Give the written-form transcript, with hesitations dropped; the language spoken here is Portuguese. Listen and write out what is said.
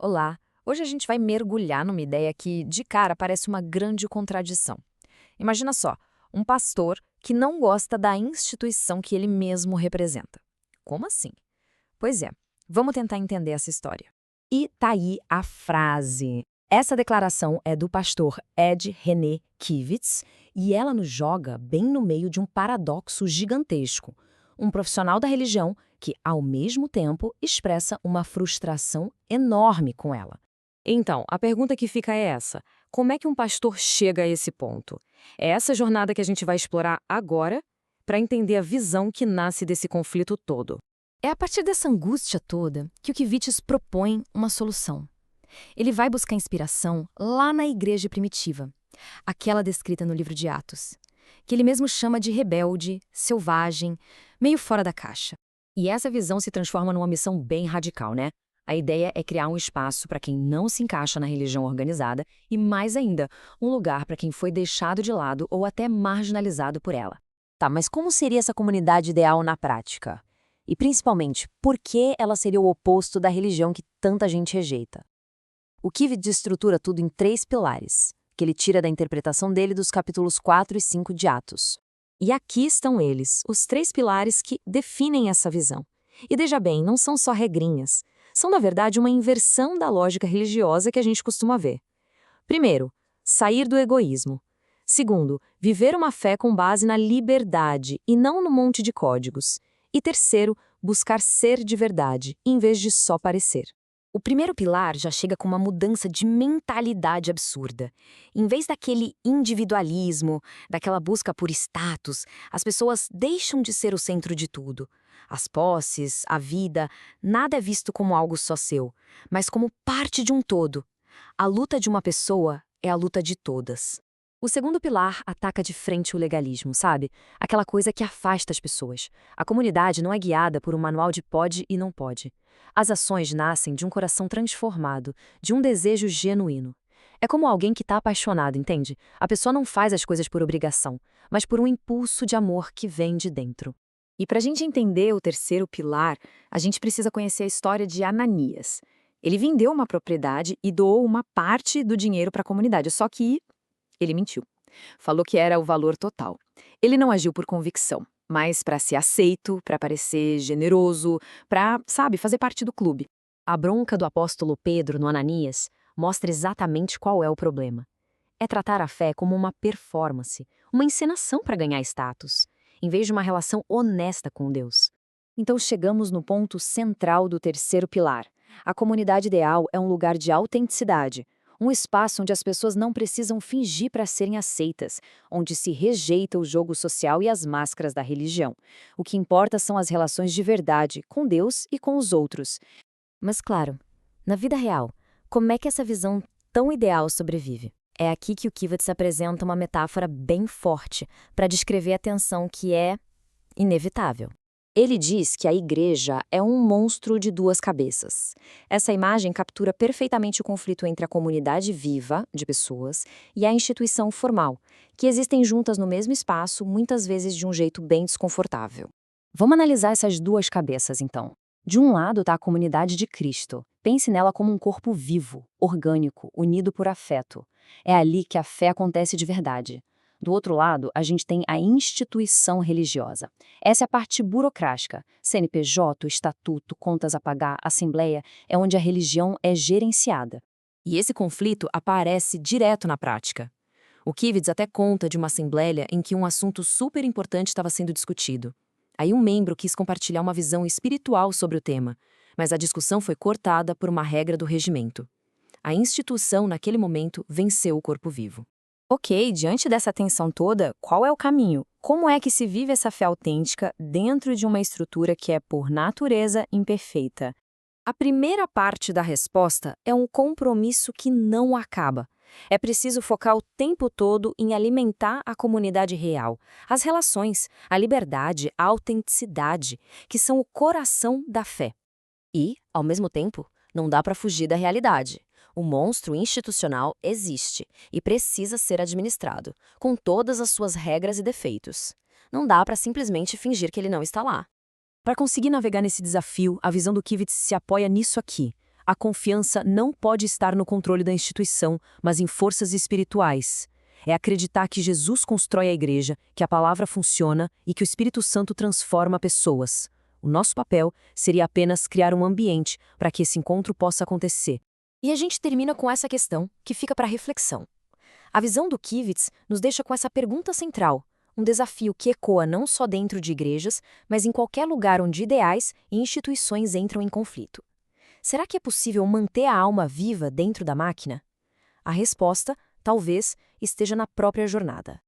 Olá! Hoje a gente vai mergulhar numa ideia que, de cara, parece uma grande contradição. Imagina só, um pastor que não gosta da instituição que ele mesmo representa. Como assim? Pois é, vamos tentar entender essa história. E tá aí a frase. Essa declaração é do pastor Ed René Kivitz e ela nos joga bem no meio de um paradoxo gigantesco. Um profissional da religião que, ao mesmo tempo, expressa uma frustração enorme com ela. Então, a pergunta que fica é essa: como é que um pastor chega a esse ponto? É essa jornada que a gente vai explorar agora para entender a visão que nasce desse conflito todo. É a partir dessa angústia toda que o Kivitz propõe uma solução. Ele vai buscar inspiração lá na igreja primitiva, aquela descrita no livro de Atos, que ele mesmo chama de rebelde, selvagem, meio fora da caixa. E essa visão se transforma numa missão bem radical, né? A ideia é criar um espaço para quem não se encaixa na religião organizada e, mais ainda, um lugar para quem foi deixado de lado ou até marginalizado por ela. Tá, mas como seria essa comunidade ideal na prática? E, principalmente, por que ela seria o oposto da religião que tanta gente rejeita? O Kivitz estrutura tudo em 3 pilares, que ele tira da interpretação dele dos capítulos 4 e 5 de Atos. E aqui estão eles, os 3 pilares que definem essa visão. E veja bem, não são só regrinhas. São, na verdade, uma inversão da lógica religiosa que a gente costuma ver. Primeiro, sair do egoísmo. Segundo, viver uma fé com base na liberdade e não no monte de códigos. E terceiro, buscar ser de verdade, em vez de só parecer. O primeiro pilar já chega com uma mudança de mentalidade absurda. Em vez daquele individualismo, daquela busca por status, as pessoas deixam de ser o centro de tudo. As posses, a vida, nada é visto como algo só seu, mas como parte de um todo. A luta de uma pessoa é a luta de todas. O segundo pilar ataca de frente o legalismo, sabe? Aquela coisa que afasta as pessoas. A comunidade não é guiada por um manual de pode e não pode. As ações nascem de um coração transformado, de um desejo genuíno. É como alguém que está apaixonado, entende? A pessoa não faz as coisas por obrigação, mas por um impulso de amor que vem de dentro. E para a gente entender o terceiro pilar, a gente precisa conhecer a história de Ananias. Ele vendeu uma propriedade e doou uma parte do dinheiro para a comunidade, só que ele mentiu. Falou que era o valor total. Ele não agiu por convicção, mas para ser aceito, para parecer generoso, para, sabe, fazer parte do clube. A bronca do apóstolo Pedro no Ananias mostra exatamente qual é o problema. É tratar a fé como uma performance, uma encenação para ganhar status, em vez de uma relação honesta com Deus. Então chegamos no ponto central do terceiro pilar. A comunidade ideal é um lugar de autenticidade, um espaço onde as pessoas não precisam fingir para serem aceitas, onde se rejeita o jogo social e as máscaras da religião. O que importa são as relações de verdade com Deus e com os outros. Mas claro, na vida real, como é que essa visão tão ideal sobrevive? É aqui que o Kivitz apresenta uma metáfora bem forte para descrever a tensão que é inevitável. Ele diz que a igreja é um monstro de 2 cabeças. Essa imagem captura perfeitamente o conflito entre a comunidade viva, de pessoas, e a instituição formal, que existem juntas no mesmo espaço, muitas vezes de um jeito bem desconfortável. Vamos analisar essas 2 cabeças, então. De um lado está a comunidade de Cristo. Pense nela como um corpo vivo, orgânico, unido por afeto. É ali que a fé acontece de verdade. Do outro lado, a gente tem a instituição religiosa. Essa é a parte burocrática. CNPJ, estatuto, contas a pagar, assembleia, é onde a religião é gerenciada. E esse conflito aparece direto na prática. O Kivitz até conta de uma assembleia em que um assunto super importante estava sendo discutido. Aí um membro quis compartilhar uma visão espiritual sobre o tema, mas a discussão foi cortada por uma regra do regimento. A instituição, naquele momento, venceu o corpo vivo. Ok, diante dessa tensão toda, qual é o caminho? Como é que se vive essa fé autêntica dentro de uma estrutura que é, por natureza, imperfeita? A primeira parte da resposta é um compromisso que não acaba. É preciso focar o tempo todo em alimentar a comunidade real, as relações, a liberdade, a autenticidade, que são o coração da fé. E, ao mesmo tempo, não dá para fugir da realidade. O monstro institucional existe e precisa ser administrado, com todas as suas regras e defeitos. Não dá para simplesmente fingir que ele não está lá. Para conseguir navegar nesse desafio, a visão do Kivitz se apoia nisso aqui. A confiança não pode estar no controle da instituição, mas em forças espirituais. É acreditar que Jesus constrói a igreja, que a palavra funciona e que o Espírito Santo transforma pessoas. O nosso papel seria apenas criar um ambiente para que esse encontro possa acontecer. E a gente termina com essa questão, que fica para reflexão. A visão do Kivitz nos deixa com essa pergunta central, um desafio que ecoa não só dentro de igrejas, mas em qualquer lugar onde ideais e instituições entram em conflito. Será que é possível manter a alma viva dentro da máquina? A resposta, talvez, esteja na própria jornada.